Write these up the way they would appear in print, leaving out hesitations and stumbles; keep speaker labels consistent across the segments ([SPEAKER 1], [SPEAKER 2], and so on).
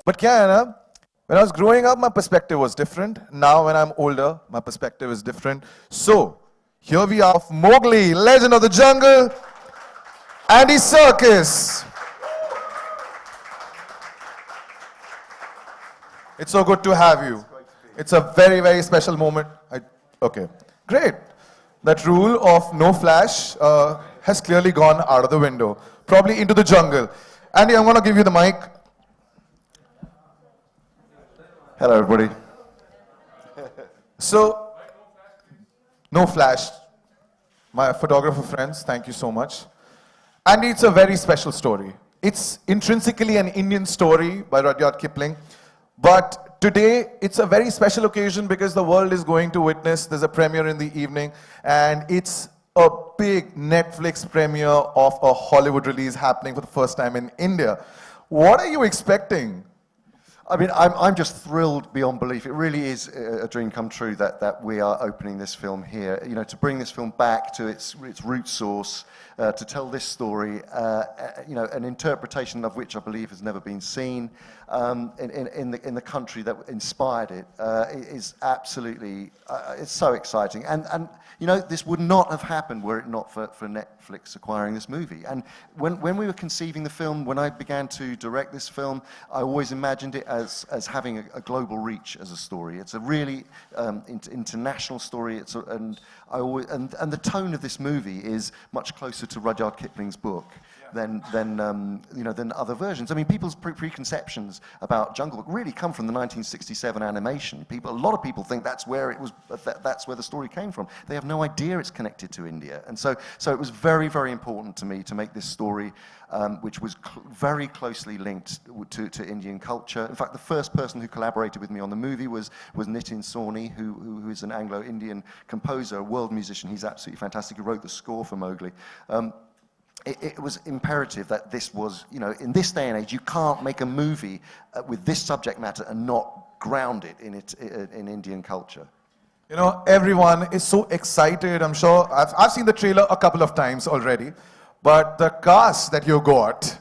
[SPEAKER 1] But क्या है ना, when I was growing up, my perspective was different. Now when I'm older, my perspective is different. So, here we are, Mowgli, Legend of the Jungle, Andy Serkis. It's so good to have you. It's a very, very special moment. Okay, great. That rule of no flash has clearly gone out of the window, probably into the jungle. Andy, I'm going to give you the mic.
[SPEAKER 2] Hello, everybody.
[SPEAKER 1] So, no flash. My photographer friends, thank you so much. Andy, it's a very special story. It's intrinsically an Indian story by Rudyard Kipling. But today, it's a very special occasion because the world is going to witness, there's a premiere in the evening, and it's a big Netflix premiere of a Hollywood release happening for the first time in India. What are you expecting?
[SPEAKER 2] I mean, I'm just thrilled beyond belief. It really is a dream come true that we are opening this film here. You know, to bring this film back to its root source, to tell this story, you know, an interpretation of which I believe has never been seen in the country that inspired it, is absolutely, it's so exciting. And you know, this would not have happened were it not for Netflix acquiring this movie. And when we were conceiving the film, when I began to direct this film, I always imagined it as having a global reach as a story. It's a really international story. And the tone of this movie is much closer to Rudyard Kipling's book than other versions. I mean, people's preconceptions about Jungle Book really come from the 1967 animation. A lot of people think that's where it was. That's where the story came from. They have no idea it's connected to India. And so it was very, very important to me to make this story, which was very closely linked to Indian culture. In fact, the first person who collaborated with me on the movie was Nitin Sawhney, who is an Anglo-Indian composer, a world musician. He's absolutely fantastic. He wrote the score for Mowgli. It was imperative that this was, you know, in this day and age, you can't make a movie with this subject matter and not ground it in Indian culture.
[SPEAKER 1] You know, everyone is so excited. I'm sure I've seen the trailer a couple of times already, but the cast that you got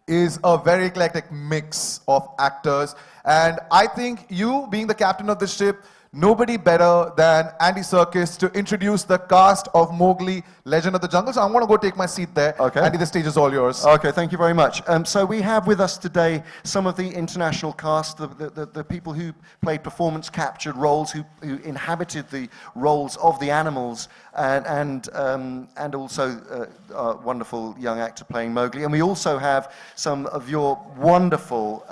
[SPEAKER 1] is a very eclectic mix of actors. And I think you, being the captain of the ship, nobody better than Andy Serkis to introduce the cast of Mowgli, Legend of the Jungle. So I'm going to go take my seat there.
[SPEAKER 2] Okay.
[SPEAKER 1] Andy, the stage is all yours.
[SPEAKER 2] Okay, thank you very much. So we have with us today some of the international cast, the people who played performance-captured roles, who inhabited the roles of the animals, and also a wonderful young actor playing Mowgli. And we also have some of your wonderful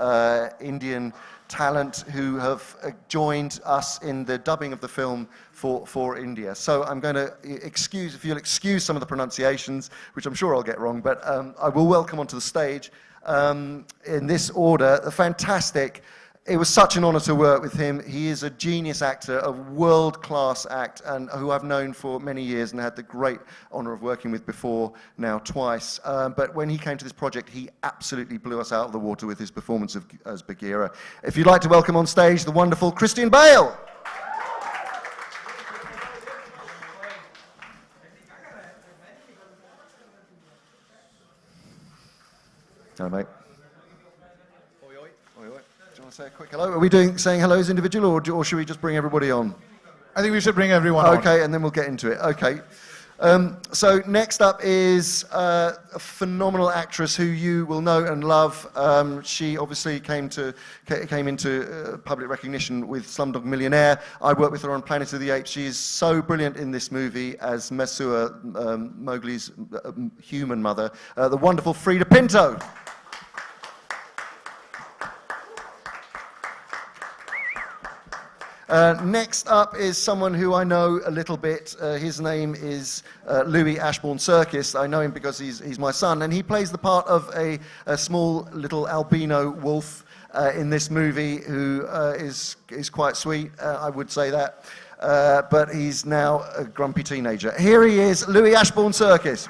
[SPEAKER 2] Indian talent who have joined us in the dubbing of the film for India. So I'm going to if you'll excuse some of the pronunciations, which I'm sure I'll get wrong, but I will welcome onto the stage, in this order, the fantastic. It was such an honor to work with him. He is a genius actor, a world-class act, and who I've known for many years and had the great honor of working with before, now twice. But when he came to this project, he absolutely blew us out of the water with his performance as Bagheera. If you'd like to welcome on stage the wonderful Christian Bale. Hello, mate. Say a quick hello. Are we saying hello as individual, or should we just bring everybody on?
[SPEAKER 1] I think we should bring everyone on.
[SPEAKER 2] Okay, and then we'll get into it. Okay. So next up is a phenomenal actress who you will know and love. She obviously came into public recognition with Slumdog Millionaire. I worked with her on Planet of the Apes. She is so brilliant in this movie as Mesua, Mowgli's human mother, the wonderful Frida Pinto. Next up is someone who I know a little bit. His name is Louis Ashbourne Serkis. I know him because he's my son, and he plays the part of a small little albino wolf in this movie who is quite sweet, I would say that. But he's now a grumpy teenager. Here he is, Louis Ashbourne Serkis.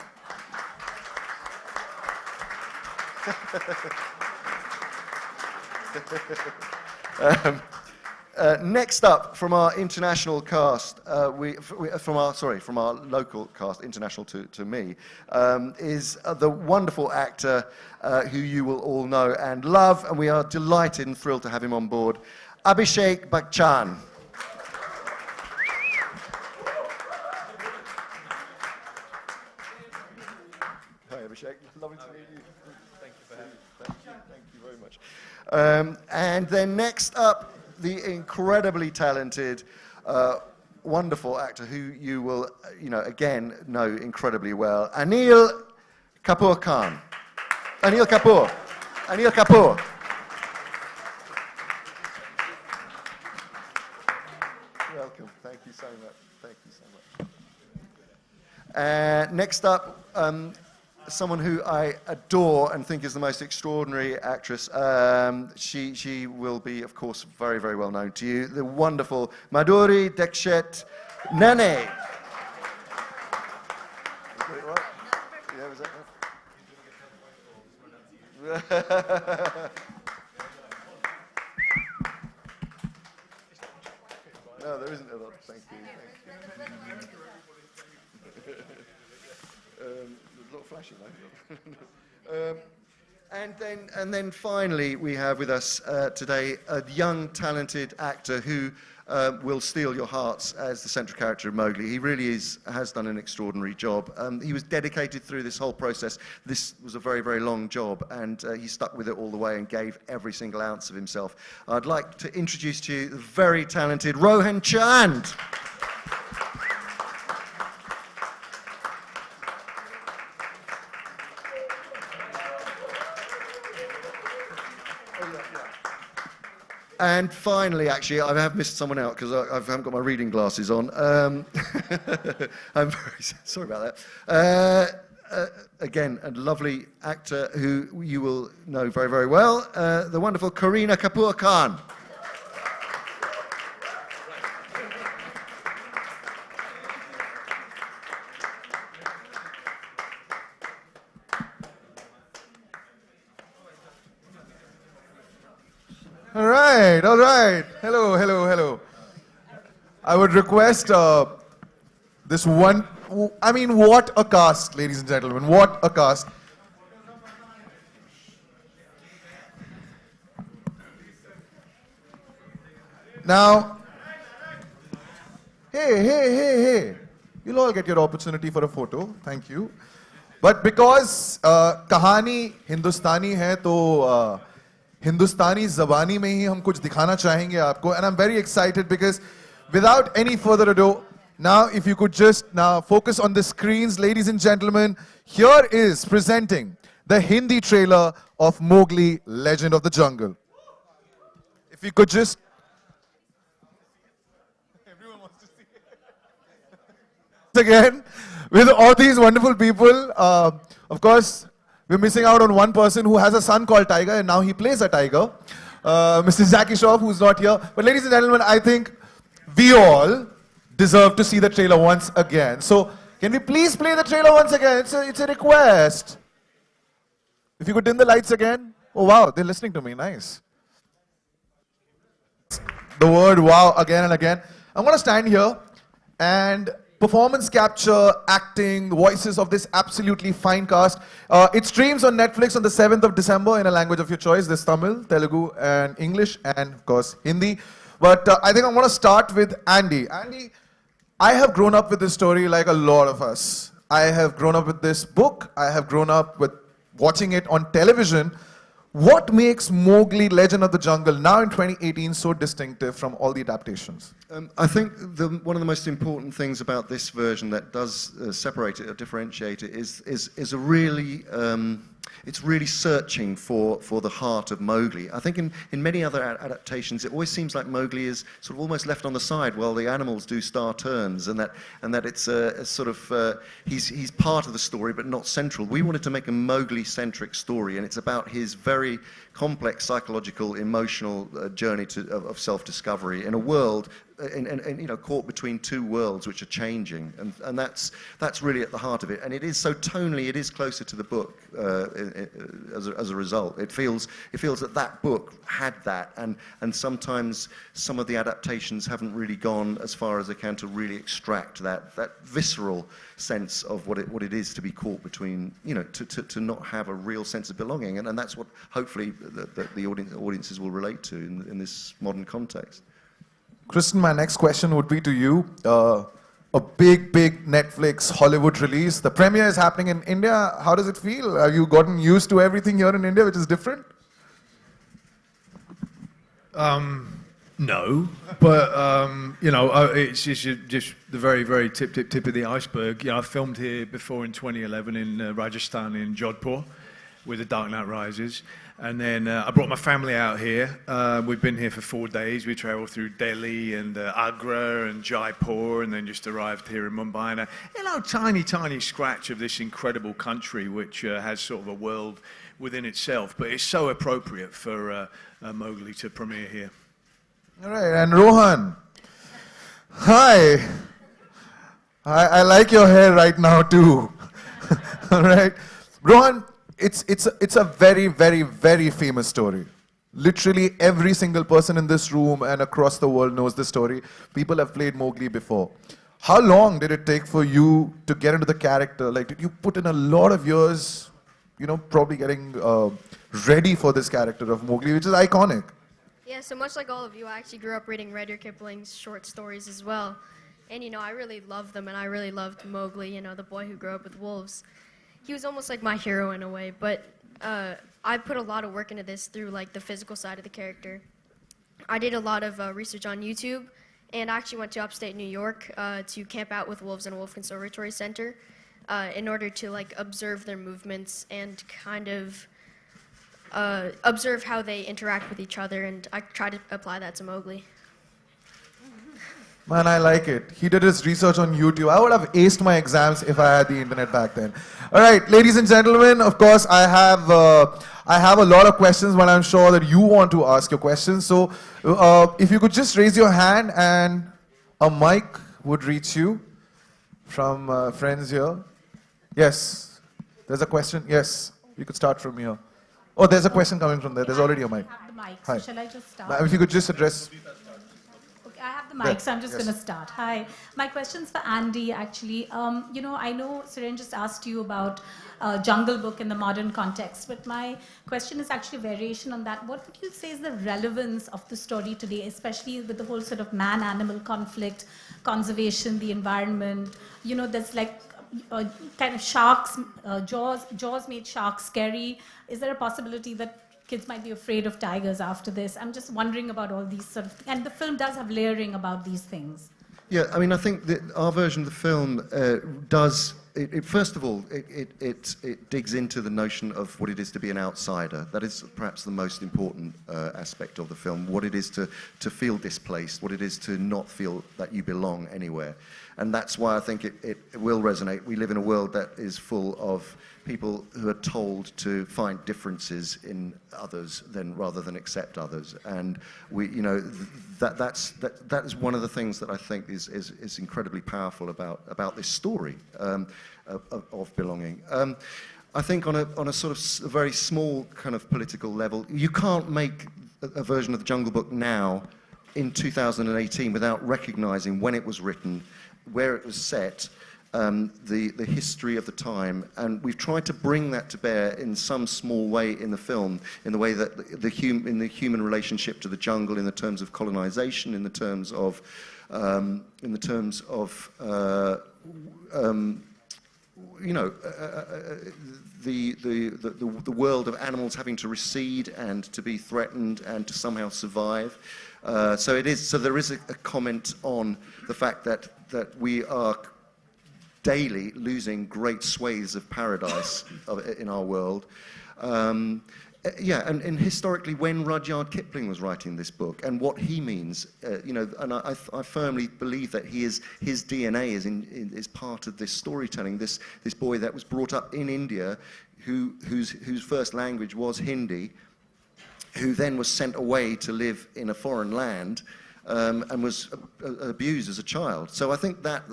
[SPEAKER 2] Next up, from our international cast, from our local cast, international to me, is the wonderful actor who you will all know and love, and we are delighted and thrilled to have him on board, Abhishek Bachchan. Hi, Abhishek. Lovely to meet you. Thank you for having me. Thank you very much. And then next up, the incredibly talented, wonderful actor who you will, again, know incredibly well, Anil Kapoor Khan. Anil Kapoor. Anil Kapoor. Welcome. Thank you so much. Thank you so much. Next up, someone who I adore and think is the most extraordinary actress. She will be, of course, very, very well known to you. The wonderful Madhuri Dixit Nene. Yeah, was that No, there isn't a lot. Thank you. A lot of flashing though. And then finally, we have with us today a young, talented actor who will steal your hearts as the central character of Mowgli. He really has done an extraordinary job. He was dedicated through this whole process. This was a very, very long job, and he stuck with it all the way and gave every single ounce of himself. I'd like to introduce to you the very talented Rohan Chand. And finally, actually, I have missed someone out because I haven't got my reading glasses on. I'm very sorry about that. Again, a lovely actor who you will know very, very well, the wonderful Kareena Kapoor Khan.
[SPEAKER 1] All right. Hello. I would request this one, I mean, what a cast, ladies and gentlemen, what a cast. Now, hey. You'll all get your opportunity for a photo, thank you. But because कहानी हिंदुस्तानी है तो हिंदुस्तानी ज़बानी में ही हम कुछ दिखाना चाहेंगे आपको, and I'm very excited because without any further ado, now if you could just now focus on the screens, ladies and gentlemen, here is presenting the Hindi trailer of Mowgli, Legend of the Jungle. If you could just... Everyone wants to see it. Again, with all these wonderful people, of course, we're missing out on one person who has a son called Tiger, and now he plays a tiger. Mr. Zaki Shroff, who's not here. But ladies and gentlemen, I think we all deserve to see the trailer once again. So, can we please play the trailer once again? It's a request. If you could dim the lights again. Oh wow, they're listening to me, nice. The word wow again and again. I'm gonna stand here and performance capture, acting, voices of this absolutely fine cast. It streams on Netflix on the 7th of December in a language of your choice. There's Tamil, Telugu, and English, and of course Hindi. But I think I'm going to start with Andy. Andy, I have grown up with this story like a lot of us. I have grown up with this book. I have grown up with watching it on television. What makes Mowgli, Legend of the Jungle, now in 2018, so distinctive from all the adaptations?
[SPEAKER 2] I think one of the most important things about this version that does separate it or differentiate it is a really it's really searching for the heart of Mowgli. I think in many other adaptations, it always seems like Mowgli is sort of almost left on the side while the animals do star turns, and that it's a sort of he's part of the story but not central. We wanted to make a Mowgli-centric story, and it's about his very complex psychological, emotional journey of self-discovery in a world and you know, caught between two worlds which are changing, and that's really at the heart of it. And it is so tonally, it is closer to the book as a result. It feels that book had that, and sometimes some of the adaptations haven't really gone as far as they can to really extract that visceral sense of what it is to be caught between, you know, to not have a real sense of belonging, and that's what hopefully the audiences will relate to in this modern context.
[SPEAKER 1] Kristen, my next question would be to you. A big Netflix Hollywood release. The premiere is happening in India. How does it feel? Have you gotten used to everything here in India, which is different?
[SPEAKER 3] No, but you know, it's just the very tip of the iceberg. You know, I filmed here before in 2011 in Rajasthan, in Jodhpur, with The Dark Knight Rises, and then I brought my family out here. We've been here for 4 days. We travelled through Delhi and Agra and Jaipur, and then just arrived here in Mumbai. And you know, tiny scratch of this incredible country, which has sort of a world within itself. But it's so appropriate for Mowgli to premiere here.
[SPEAKER 1] All right, and Rohan. Hi. I like your hair right now too. All right, Rohan. It's a very famous story. Literally every single person in this room and across the world knows this story. People have played Mowgli before. How long did it take for you to get into the character? Like, did you put in a lot of years, you know, probably getting ready for this character of Mowgli, which is iconic?
[SPEAKER 4] Yeah, so much like all of you, I actually grew up reading Rudyard Kipling's short stories as well. And, you know, I really loved them, and I really loved Mowgli, you know, the boy who grew up with wolves. He was almost like my hero in a way, but I put a lot of work into this through, like, the physical side of the character. I did a lot of research on YouTube, and I actually went to upstate New York to camp out with wolves in a wolf conservatory center in order to, like, observe their movements and kind of observe how they interact with each other, and I try to apply that to Mowgli.
[SPEAKER 1] Man, I like it. He did his research on YouTube. I would have aced my exams if I had the internet back then. All right, ladies and gentlemen, of course, I have a lot of questions, but I'm sure that you want to ask your questions. So if you could just raise your hand and a mic would reach you from friends here. Yes, there's a question. Yes, you could start from here. Oh, there's a question coming from there. There's already a mic.
[SPEAKER 5] I have the mic,
[SPEAKER 1] Hi.
[SPEAKER 5] so shall I just start?
[SPEAKER 1] If you could just address.
[SPEAKER 5] Okay, I have the mic, so I'm just going to start. Hi. My question's for Andy, actually. You know, I know Suren just asked you about Jungle Book in the modern context, but my question is actually a variation on that. What would you say is the relevance of the story today, especially with the whole sort of man-animal conflict, conservation, the environment? You know, there's like kind of sharks, Jaws made sharks scary. Is there a possibility that kids might be afraid of tigers after this? I'm just wondering about all these sort of, and the film does have layering about these things.
[SPEAKER 2] Yeah, I mean, I think that our version of the film does. First of all, it digs into the notion of what it is to be an outsider. That is perhaps the most important aspect of the film. What it is to feel displaced. What it is to not feel that you belong anywhere. And that's why I think it will resonate. We live in a world that is full of people who are told to find differences in others rather than accept others. And we, you know, that is one of the things that I think is incredibly powerful about this story of belonging. I think on a sort of a very small kind of political level, you can't make a version of the Jungle Book now in 2018 without recognizing when it was written, where it was set, the history of the time, and we've tried to bring that to bear in some small way in the film, in the way that in the human relationship to the jungle, in the terms of colonization, in the terms of you know, the world of animals having to recede and to be threatened and to somehow survive. So there is a comment on the fact that we are daily losing great swathes of paradise in our world. Yeah, and historically, when Rudyard Kipling was writing this book, and what he means, you know, and I firmly believe that his DNA is part of this storytelling. This boy that was brought up in India, whose first language was Hindi, who then was sent away to live in a foreign land, and was abused as a child. So I think that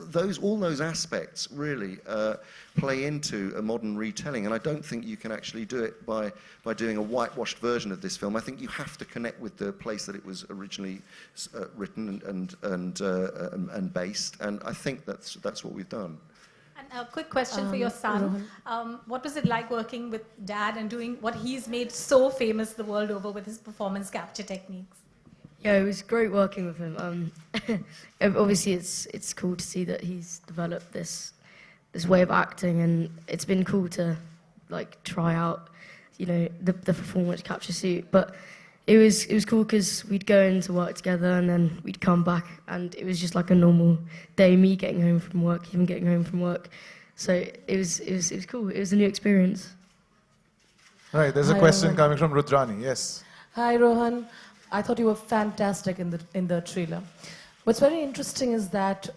[SPEAKER 2] all those aspects really play into a modern retelling, and I don't think you can actually do it by doing a whitewashed version of this film. I think you have to connect with the place that it was originally written and based, and I think that's what we've done.
[SPEAKER 5] And a quick question for your son. What was it like working with Dad and doing what he's made so famous the world over with his performance capture techniques?
[SPEAKER 6] Yeah, it was great working with him. Obviously, it's cool to see that he's developed this way of acting, and it's been cool to like try out, you know, the performance capture suit. But it was cool because we'd go into work together, and then we'd come back, and it was just like a normal day. Me getting home from work, him getting home from work. So it was cool. It was a new experience.
[SPEAKER 1] Right, there's a
[SPEAKER 7] Hi,
[SPEAKER 1] question
[SPEAKER 7] Rohan.
[SPEAKER 1] coming from Rudrani. Yes.
[SPEAKER 7] Hi, Rohan. I thought you were fantastic in the trailer. What's very interesting is that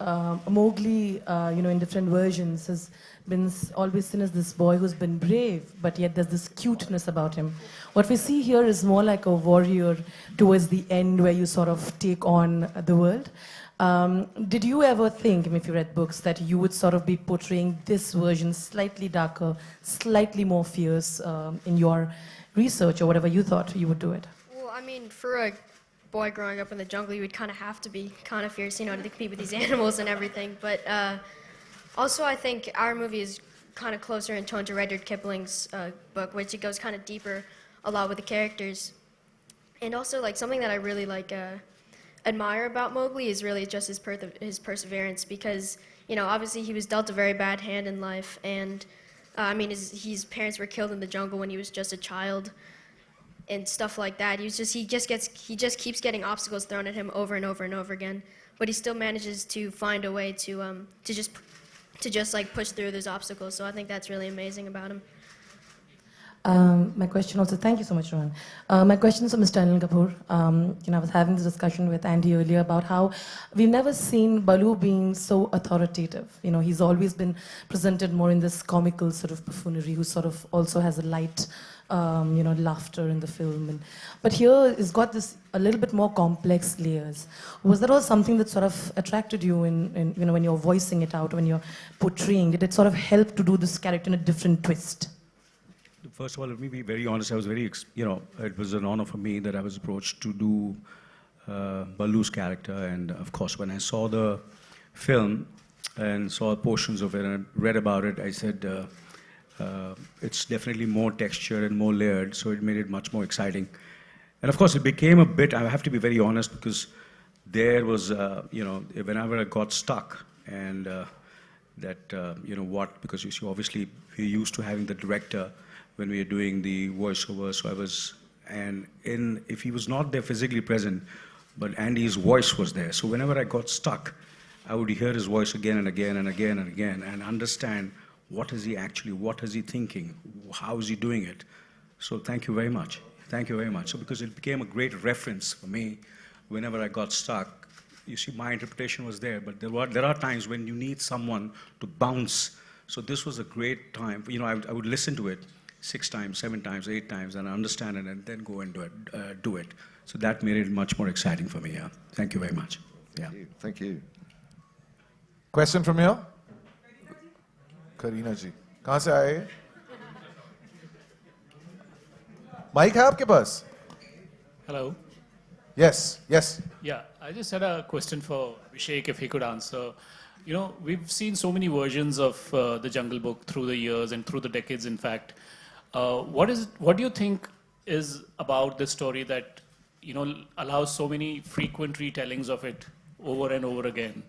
[SPEAKER 7] Mowgli, in different versions, has been always seen as this boy who's been brave, but yet there's this cuteness about him. What we see here is more like a warrior towards the end, where you sort of take on the world. Did you ever think, if you read books, that you would sort of be portraying this version slightly darker, slightly more fierce in your research, or whatever you thought you would do it?
[SPEAKER 4] Well, I mean, for a boy growing up in the jungle, you would kind of have to be kind of fierce, to compete with these animals and everything. But also, I think our movie is kind of closer in tone to Rudyard Kipling's book, which it goes kind of deeper a lot with the characters. And also, like, something that I really admire about Mowgli is really just his perseverance, because obviously he was dealt a very bad hand in life, and his parents were killed in the jungle when he was just a child, and stuff like that. He just keeps getting obstacles thrown at him over and over and over again, but he still manages to find a way to just like push through those obstacles. So I think that's really amazing about him.
[SPEAKER 7] My question also, thank you so much, Rohan. My question is for Mr. Anil Kapoor. I was having this discussion with Andy earlier about how we've never seen Balu being so authoritative. He's always been presented more in this comical sort of buffoonery, who sort of also has a light, laughter in the film. But here it's got this a little bit more complex layers. Was that all something that sort of attracted you in when you're voicing it out, when you're portraying? Did it sort of help to do this character in a different twist?
[SPEAKER 8] First of all, let me be very honest. I was very, it was an honor for me that I was approached to do Balu's character. And of course, when I saw the film and saw portions of it and read about it, I said, it's definitely more textured and more layered, so it made it much more exciting. And of course, it became a bit, I have to be very honest, because there was, whenever I got stuck, and because you see, obviously, we're used to having the director when we are doing the voiceover, so I was, if he was not there physically present, but Andy's voice was there. So whenever I got stuck, I would hear his voice again and again and again and again, and understand what is he thinking, how is he doing it. So thank you very much. Thank you very much. So because it became a great reference for me, whenever I got stuck, you see, my interpretation was there, but there are times when you need someone to bounce. So this was a great time. I would listen to it 6 times, 7 times, 8 times, and understand it, and then go and do it. So that made it much more exciting for me. Yeah. Thank you very much. Yeah.
[SPEAKER 2] Thank you.
[SPEAKER 1] Question from here? Kareena जी, कहाँ से आए? Mic है आपके पास?
[SPEAKER 9] Hello.
[SPEAKER 1] Yes, yes.
[SPEAKER 9] Yeah, I just had a question for Abhishek, if he could answer. We've seen so many versions of the Jungle Book through the years and through the decades, in fact. What do you think is about this story that, allows so many frequent retellings of it over and over again?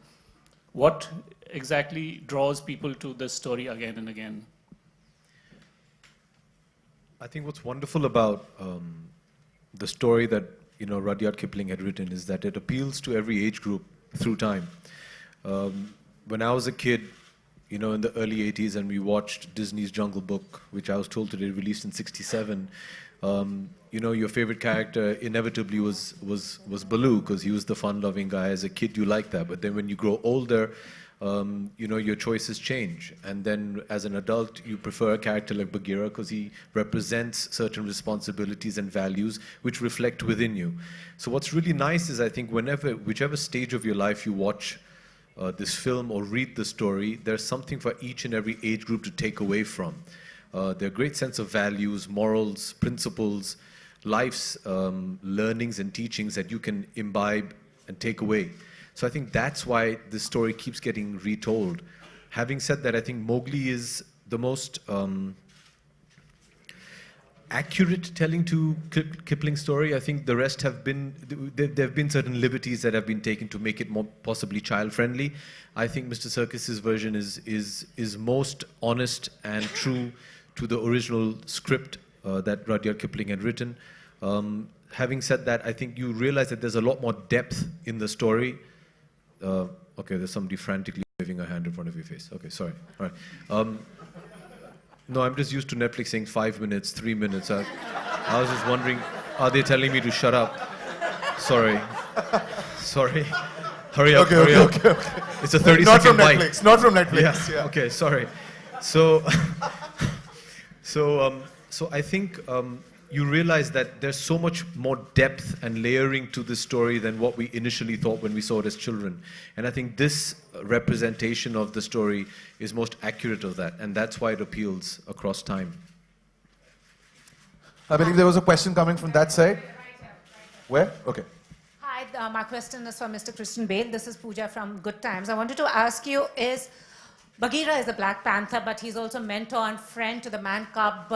[SPEAKER 9] What exactly draws people to this story again and again?
[SPEAKER 3] I think what's wonderful about the story that Rudyard Kipling had written is that it appeals to every age group through time. When I was a kid, in the early 80s, and we watched Disney's Jungle Book, which I was told today released in '67, your favorite character inevitably was Baloo, because he was the fun-loving guy. As a kid, you like that. But then when you grow older,
[SPEAKER 10] your choices change. And then as an adult, you prefer a character like Bagheera because he represents certain responsibilities and values which reflect within you. So what's really nice is I think whichever stage of your life you watch this film or read the story, there's something for each and every age group to take away from. There are great sense of values, morals, principles, life's learnings and teachings that you can imbibe and take away. So I think that's why this story keeps getting retold. Having said that, I think Mowgli is the most accurate telling to Kipling's story. I think the rest have been, there have been certain liberties that have been taken to make it more possibly child-friendly. I think Mr. Serkis's version is most honest and true to the original script that Rudyard Kipling had written. Having said that, I think you realize that there's a lot more depth in the story. Okay, there's somebody frantically waving a hand in front of your face. Okay, sorry. All right. No, I'm just used to Netflix saying 5 minutes, 3 minutes. I was just wondering, are they telling me to shut up? Sorry. Sorry. Hurry up, hurry up. Okay. It's a 30-second bite.
[SPEAKER 1] Netflix, not from Netflix. Yeah.
[SPEAKER 10] Okay, sorry. So, so I think you realize that there's so much more depth and layering to this story than what we initially thought when we saw it as children. And I think this representation of the story is most accurate of that, and that's why it appeals across time.
[SPEAKER 1] I believe there was a question coming from that side. Where? Okay.
[SPEAKER 11] Hi, my question is for Mr. Christian Bale. This is Pooja from Good Times. I wanted to ask you is, Bagheera is a Black Panther, but he's also mentor and friend to the man-cub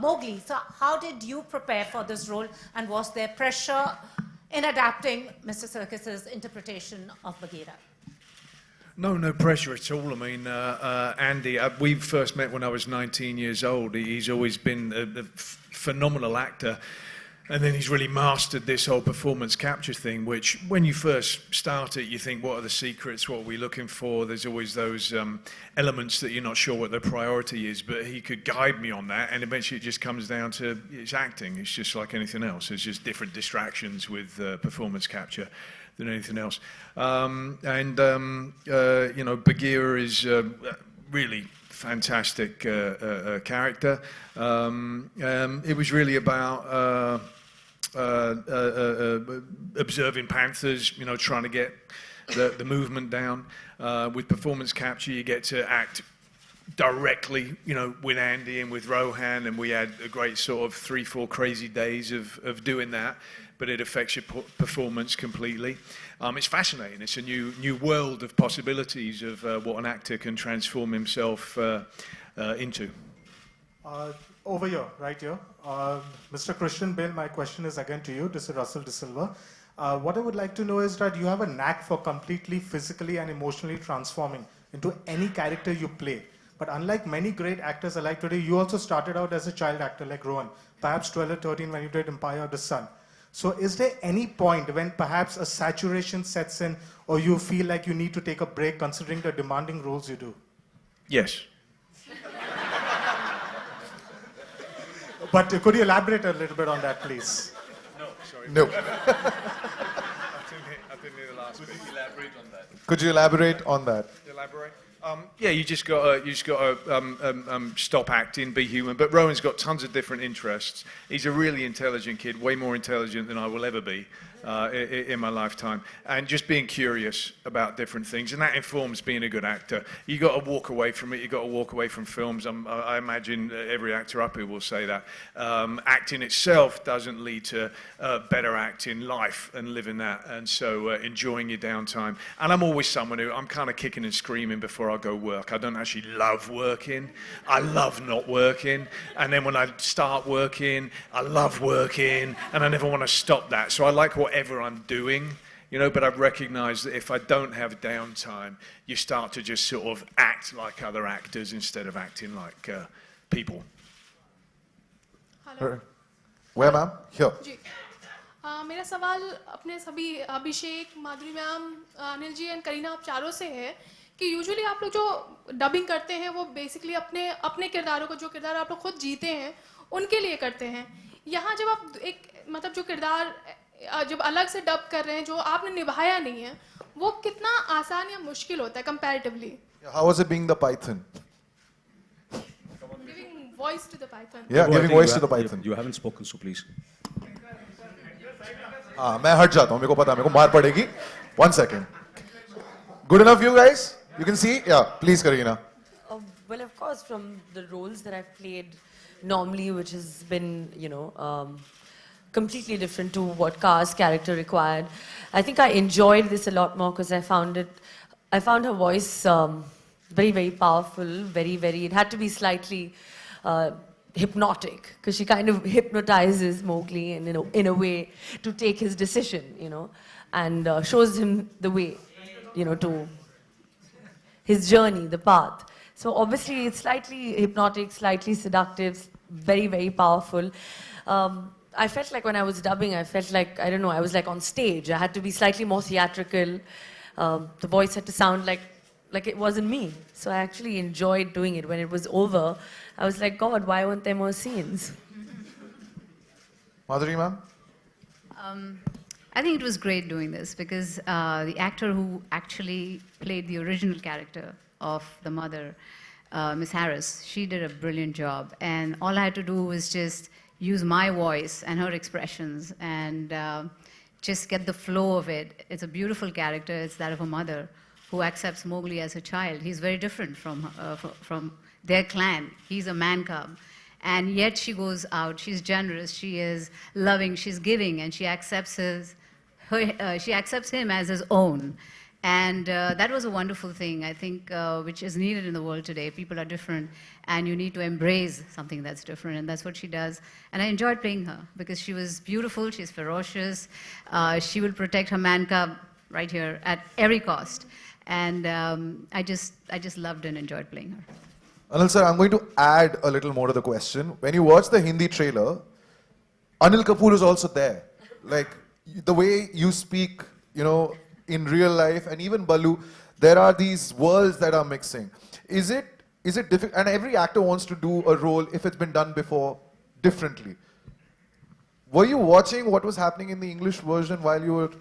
[SPEAKER 11] Mowgli. So how did you prepare for this role, and was there pressure in adapting Mr. Serkis's interpretation of Bagheera?
[SPEAKER 3] No pressure at all. I mean, Andy, we first met when I was 19 years old. He's always been a phenomenal actor. And then he's really mastered this whole performance capture thing, which when you first start it, you think, what are the secrets? What are we looking for? There's always those elements that you're not sure what the priority is, but he could guide me on that. And eventually it just comes down to it's acting. It's just like anything else. It's just different distractions with performance capture than anything else. Bagheera is really fantastic character. It was really about observing panthers, trying to get the movement down. With performance capture, you get to act directly, with Andy and with Rohan, and we had a great sort of 3-4 crazy days of doing that, but it affects your performance completely. It's fascinating. It's a new world of possibilities of what an actor can transform himself into.
[SPEAKER 12] Over here, right here. Mr. Christian Bale, my question is again to you. This is Russell De Silva. What I would like to know is that you have a knack for completely physically and emotionally transforming into any character you play. But unlike many great actors alike today, you also started out as a child actor like Rohan, perhaps 12 or 13 when you did Empire of the Sun. So is there any point when perhaps a saturation sets in, or you feel like you need to take a break considering the demanding roles you do?
[SPEAKER 3] Yes.
[SPEAKER 12] But could you elaborate a little bit on that, please?
[SPEAKER 3] No, sorry.
[SPEAKER 1] No.
[SPEAKER 3] I didn't hear the last bit.
[SPEAKER 10] Could you elaborate on that?
[SPEAKER 1] Could you elaborate on that?
[SPEAKER 3] Elaborate? Yeah, you just got to stop acting, be human. But Rowan's got tons of different interests. He's a really intelligent kid, way more intelligent than I will ever be in my lifetime. And just being curious about different things, and that informs being a good actor. You got to walk away from it. You got to walk away from films. I imagine every actor up here will say that. Acting itself doesn't lead to better acting, life, and living that. And so enjoying your downtime. And I'm always someone who I'm kind of kicking and screaming before I go work. I don't actually love working. I love not working. And then when I start working, I love working, and I never want to stop that. So I like whatever I'm doing, but I've recognized that if I don't have downtime, you start to just sort of act like other actors instead of acting like people.
[SPEAKER 1] Hello. Where, ma'am? Here.
[SPEAKER 13] मेरा सवाल अपने सभी Abhishek, Madhuri ma'am, Anil ji and Kareena, आप चारों से है कि usually आप लोग जो डबिंग करते हैं वो बेसिकली अपने किरदारों को, जो किरदार आप लोग खुद जीते हैं उनके लिए करते हैं. यहाँ जब आप एक जो किरदार जब अलग से डब कर रहे हैं, जो आपने निभाया नहीं है, वो कितना आसान या मुश्किल होता है comparatively?
[SPEAKER 1] How was it being the python?
[SPEAKER 13] Giving voice to the python.
[SPEAKER 1] Yeah,
[SPEAKER 8] Prabhu, I
[SPEAKER 1] giving
[SPEAKER 8] think
[SPEAKER 1] voice
[SPEAKER 8] you
[SPEAKER 1] to the
[SPEAKER 8] ha-
[SPEAKER 1] python.
[SPEAKER 8] You haven't spoken, so please.
[SPEAKER 1] हाँ, मैं हट जाता हूँ, मेरे को पता है, मेरे को मार पड़ेगी. 1 second. Good enough, you guys? You can see? Yeah, please, Kareena.
[SPEAKER 14] Well, of course, from the roles that I've played normally, which has been, completely different to what Ka's character required. I think I enjoyed this a lot more because I found her voice very, very powerful, very, very, it had to be slightly hypnotic because she kind of hypnotizes Mowgli and, in a way to take his decision, and shows him the way, to his journey, the path. So obviously it's slightly hypnotic, slightly seductive, very, very powerful. I felt like when I was dubbing, I felt like, I don't know, I was like on stage. I had to be slightly more theatrical. The voice had to sound like it wasn't me. So I actually enjoyed doing it. When it was over, I was like, God, why weren't there more scenes?
[SPEAKER 1] Madhuri, ma'am?
[SPEAKER 15] I think it was great doing this because the actor who actually played the original character of the mother, Miss Harris, she did a brilliant job. And all I had to do was just use my voice and her expressions and just get the flow of it. It's a beautiful character. It's that of a mother who accepts Mowgli as a child. He's very different from their clan. He's a man cub. And yet she goes out, she's generous, she is loving, she's giving, and she accepts she accepts him as his own. And that was a wonderful thing, I think, which is needed in the world today. People are different, and you need to embrace something that's different, and that's what she does. And I enjoyed playing her, because she was beautiful, she's ferocious, she will protect her man cub right here at every cost. And I just loved and enjoyed playing her.
[SPEAKER 1] Anil sir, I'm going to add a little more to the question. When you watch the Hindi trailer, Anil Kapoor is also there. Like, the way you speak, in real life, and even Balu, there are these worlds that are mixing. Is it difficult? And every actor wants to do a role, if it's been done before, differently. Were you watching what was happening in the English version while you were,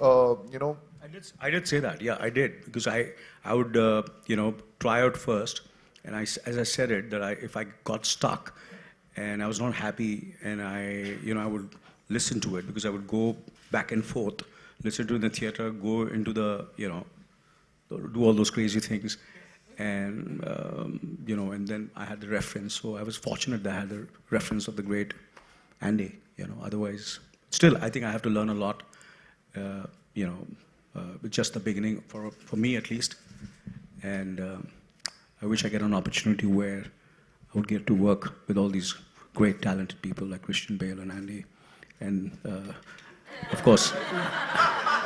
[SPEAKER 8] I did say that, yeah, I did, because I would, try out first, and as I said it, that if I got stuck and I was not happy, and I would listen to it, because I would go back and forth, listen to it in the theater, go into the, do all those crazy things, and, and then I had the reference, so I was fortunate that I had the reference of the great Andy, otherwise, still, I think I have to learn a lot, with just the beginning, for me at least, and I wish I get an opportunity where I would get to work with all these great talented people like Christian Bale and Andy, and of course,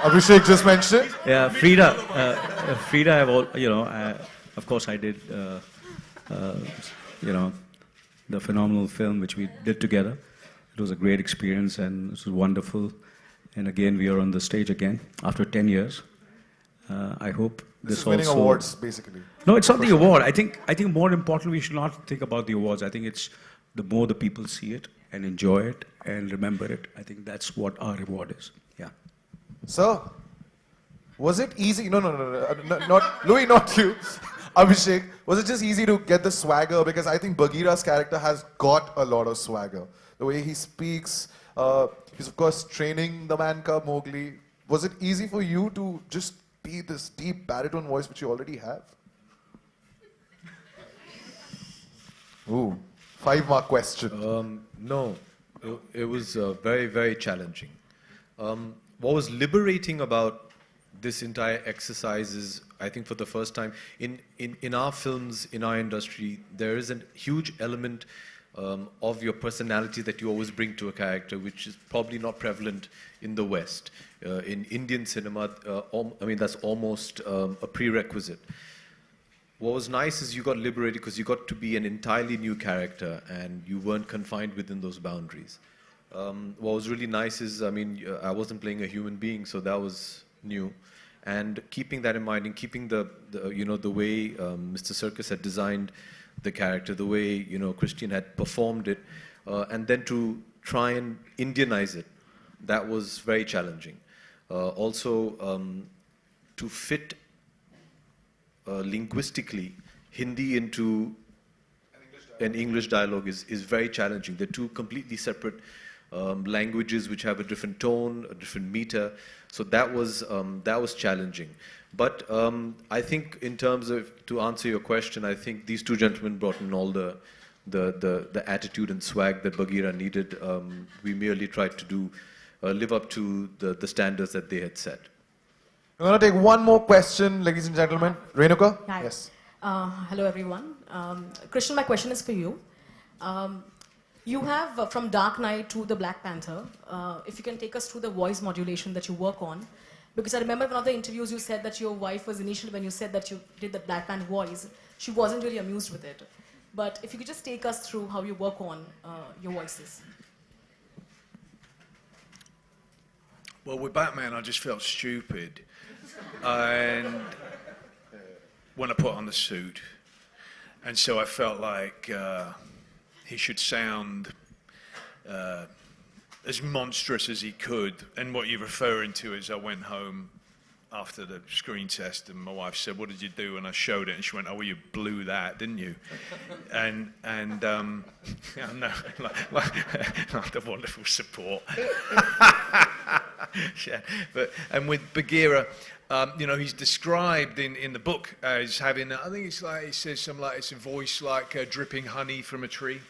[SPEAKER 1] Abhishek just mentioned.
[SPEAKER 8] Yeah, Frida. Frida, of course, I did, the phenomenal film which we did together. It was a great experience and it was wonderful. And again, we are on the stage again after 10 years. I hope
[SPEAKER 1] This
[SPEAKER 8] this
[SPEAKER 1] is winning
[SPEAKER 8] also.
[SPEAKER 1] awards, basically.
[SPEAKER 8] No, it's not the award. I think more importantly, we should not think about the awards. I think it's the more the people see it and enjoy it and remember it. I think that's what our reward is. Yeah.
[SPEAKER 1] Sir, was it easy? No, not Louis, not you. Abhishek, was it just easy to get the swagger? Because I think Bagheera's character has got a lot of swagger. The way he speaks, he's of course training the man cub Mowgli. Was it easy for you to just be this deep baritone voice which you already have? Ooh, 5-mark question.
[SPEAKER 10] No, it was very, very challenging. What was liberating about this entire exercise is, I think for the first time, in our films, in our industry, there is a huge element of your personality that you always bring to a character, which is probably not prevalent in the West. In Indian cinema, that's almost a prerequisite. What was nice is you got liberated because you got to be an entirely new character and you weren't confined within those boundaries. What was really nice is, I wasn't playing a human being, so that was new. And keeping that in mind and keeping the way Mr. Circus had designed the character, the way Christian had performed it, and then to try and Indianize it, that was very challenging. Also, to fit linguistically Hindi into an English dialogue is very challenging. They're two completely separate languages which have a different tone, a different meter. So that was challenging. But I think in terms of, to answer your question, I think these two gentlemen brought in all the attitude and swag that Bagheera needed. We merely tried to live up to the standards that they had set.
[SPEAKER 1] We're going to take one more question, ladies and gentlemen. Renuka?
[SPEAKER 7] Hi.
[SPEAKER 1] Yes.
[SPEAKER 7] Hello, everyone. Christian, my question is for you. You have from Dark Knight to the Black Panther, if you can take us through the voice modulation that you work on. Because I remember one of the interviews you said that your wife was initially, when you said that you did the Black Panther voice, she wasn't really amused with it. But if you could just take us through how you work on your voices.
[SPEAKER 3] Well, with Batman, I just felt stupid. And when I put on the suit. And so I felt like he should sound as monstrous as he could. And what you're referring to is I went home after the screen test and my wife said, "What did you do?" And I showed it and she went, "Oh, well, you blew that, didn't you?" and yeah, no, like the wonderful support. Yeah, and with Bagheera, you know, he's described in the book as having, I think it's like, he says something like, it's a voice like dripping honey from a tree.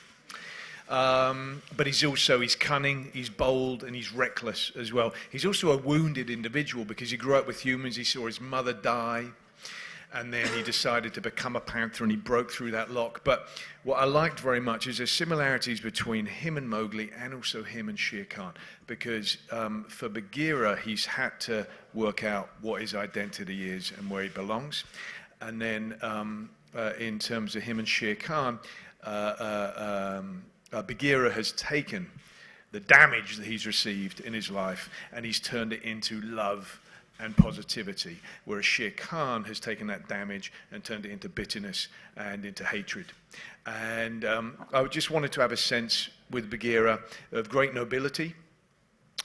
[SPEAKER 3] But he's cunning, he's bold, and he's reckless as well. He's also a wounded individual because he grew up with humans. He saw his mother die, and then he decided to become a panther, and he broke through that lock. But what I liked very much is there's similarities between him and Mowgli, and also him and Shere Khan, because for Bagheera, he's had to work out what his identity is and where he belongs. And then in terms of him and Shere Khan, Bagheera has taken the damage that he's received in his life and he's turned it into love and positivity, whereas Shere Khan has taken that damage and turned it into bitterness and into hatred. And I just wanted to have a sense with Bagheera of great nobility,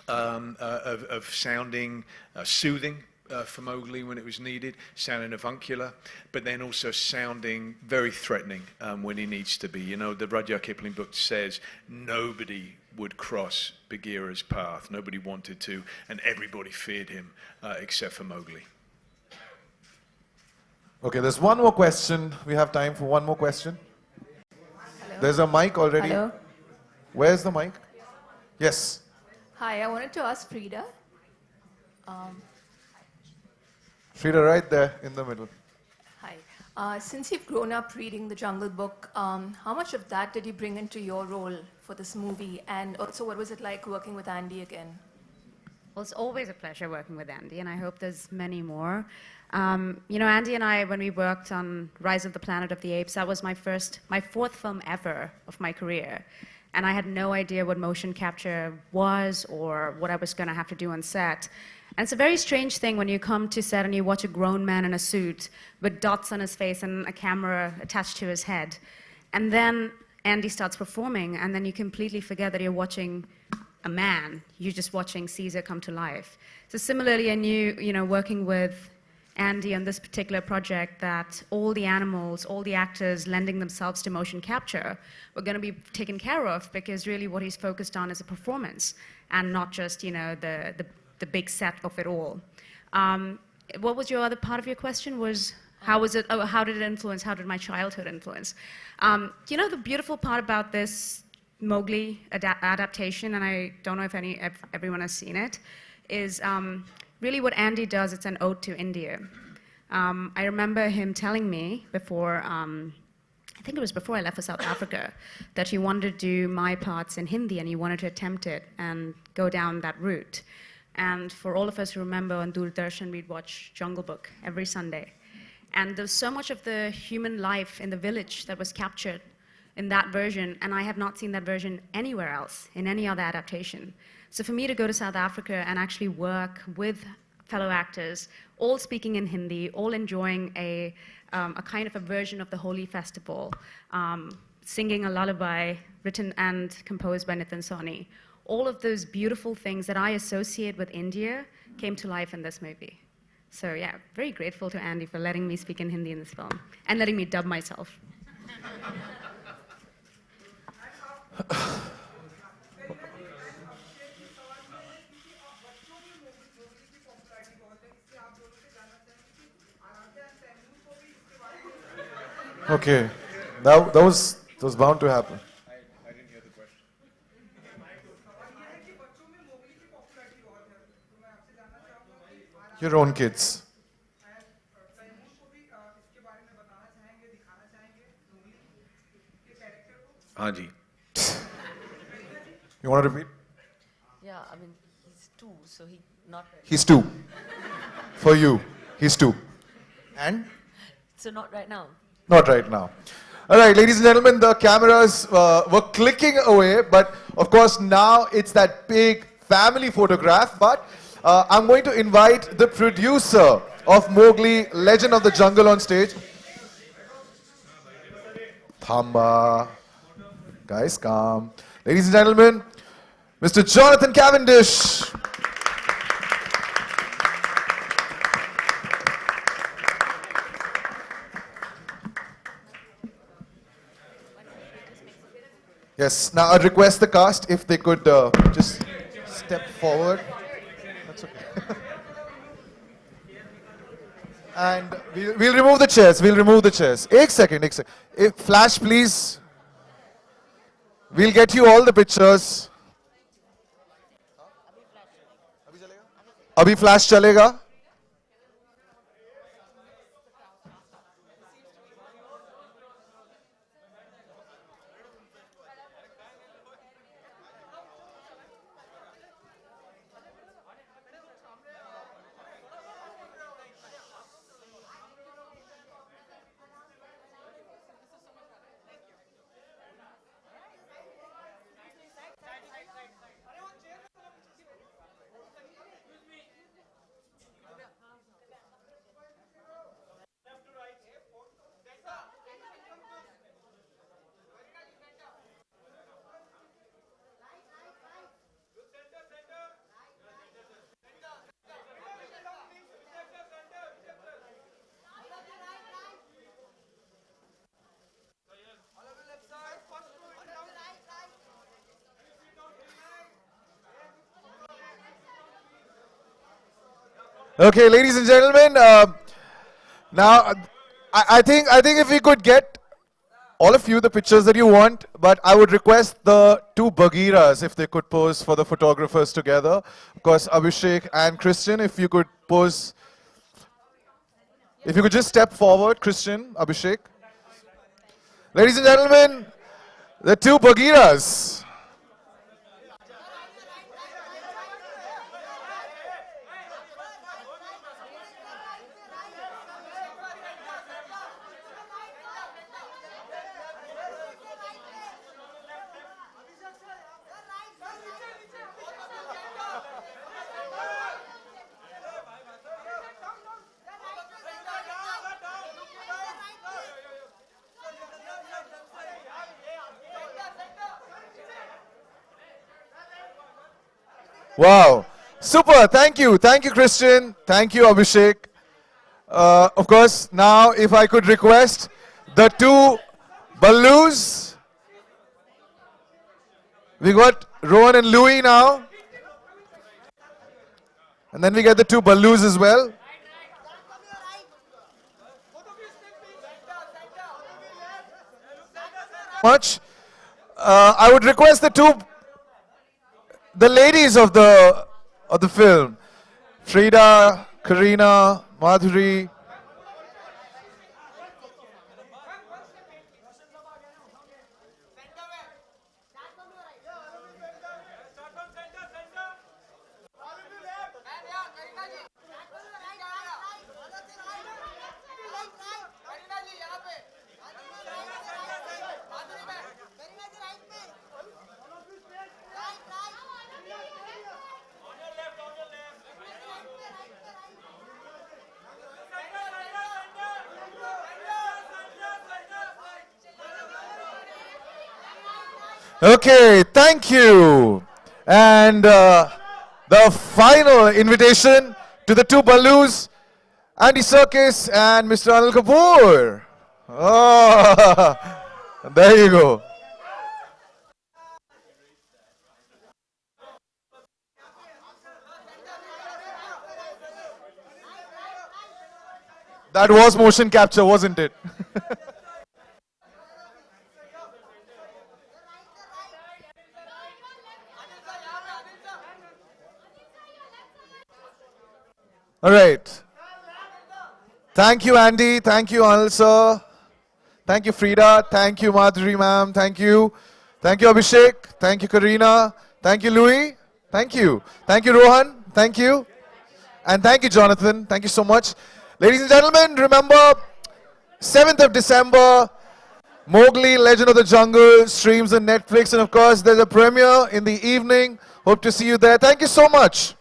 [SPEAKER 3] of sounding soothing for Mowgli when it was needed, sounding avuncular, but then also sounding very threatening when he needs to be. You know, the Rudyard Kipling book says nobody would cross Bagheera's path. Nobody wanted to, and everybody feared him except for Mowgli.
[SPEAKER 1] Okay, there's one more question. We have time for one more question.
[SPEAKER 16] Hello.
[SPEAKER 1] There's a mic already.
[SPEAKER 16] Hello.
[SPEAKER 1] Where's the mic? Yes.
[SPEAKER 16] Hi, I wanted to ask Frida.
[SPEAKER 1] Frida, right there in the middle.
[SPEAKER 16] Hi. Since you've grown up reading the Jungle Book, how much of that did you bring into your role for this movie? And also, what was it like working with Andy again?
[SPEAKER 15] Well, it's always a pleasure working with Andy, and I hope there's many more. You know, Andy and I, when we worked on Rise of the Planet of the Apes, that was my fourth film ever of my career. And I had no idea what motion capture was or what I was going to have to do on set. And it's a very strange thing when you come to set and you watch a grown man in a suit with dots on his face and a camera attached to his head. And then Andy starts performing, and then you completely forget that you're watching a man. You're just watching Caesar come to life. So similarly, I knew, you know, working with Andy on this particular project, that all the animals, all the actors lending themselves to motion capture were going to be taken care of, because really what he's focused on is a performance and not just, you know, the big set of it all. What was your other part of your question? Was how was it? Oh, how did it influence? How did my childhood influence? You know, the beautiful part about this Mowgli adaptation, and I don't know if everyone has seen it, is really what Andy does. It's an ode to India. I remember him telling me before, I think it was before I left for South Africa, that he wanted to do my parts in Hindi and he wanted to attempt it and go down that route. And for all of us who remember on Doordarshan, we'd watch Jungle Book every Sunday. And there's so much of the human life in the village that was captured in that version, and I have not seen that version anywhere else, in any other adaptation. So for me to go to South Africa and actually work with fellow actors, all speaking in Hindi, all enjoying a kind of a version of the Holi festival, singing a lullaby written and composed by Nitin Sawhney, all of those beautiful things that I associate with India came to life in this movie. So yeah, very grateful to Andy for letting me speak in Hindi in this film and letting me dub myself.
[SPEAKER 1] Okay, that was bound to happen. Your own kids.
[SPEAKER 10] हाँ जी.
[SPEAKER 1] You want to repeat?
[SPEAKER 14] Yeah, I mean, he's two, so he not.
[SPEAKER 1] He's 2. For you, he's 2. And?
[SPEAKER 14] So not right now.
[SPEAKER 1] Not right now. All right, ladies and gentlemen, the cameras were clicking away, but of course now it's that big family photograph. But I'm going to invite the producer of Mowgli, Legend of the Jungle on stage. Thamba. Guys, calm. Ladies and gentlemen, Mr. Jonathan Cavendish. Yes, now I'd request the cast if they could just step forward. That's okay. And we'll remove the chairs. We'll remove the chairs. Ek second. Flash, please. We'll get you all the pictures. Abhi flash chalega? Okay, ladies and gentlemen, now I think if we could get all of you the pictures that you want, but I would request the 2 Bagheeras if they could pose for the photographers together. Of course, Abhishek and Christian, if you could pose. If you could just step forward, Christian, Abhishek. Ladies and gentlemen, the 2 Bagheeras. Wow. Super. Thank you. Thank you, Christian. Thank you, Abhishek. Of course, now if I could request the 2 Ballus. We got Rowan and Louis now. And then we get the 2 Ballus as well. Much. I would request the ladies of the film, Frida, Karina, Madhuri. Okay, thank you. And the final invitation to the 2 Ballus Andy Serkis and Mr. Anil Kapoor. Oh, there you go. That was motion capture, wasn't it? All right. Thank you, Andy. Thank you, Anil sir. Thank you, Frida. Thank you, Madhuri ma'am. Thank you. Thank you, Abhishek. Thank you, Karina. Thank you, Louis. Thank you. Thank you, Rohan. Thank you. And thank you, Jonathan. Thank you so much. Ladies and gentlemen, remember, 7th of December, Mowgli, Legend of the Jungle, streams on Netflix. And of course, there's a premiere in the evening. Hope to see you there. Thank you so much.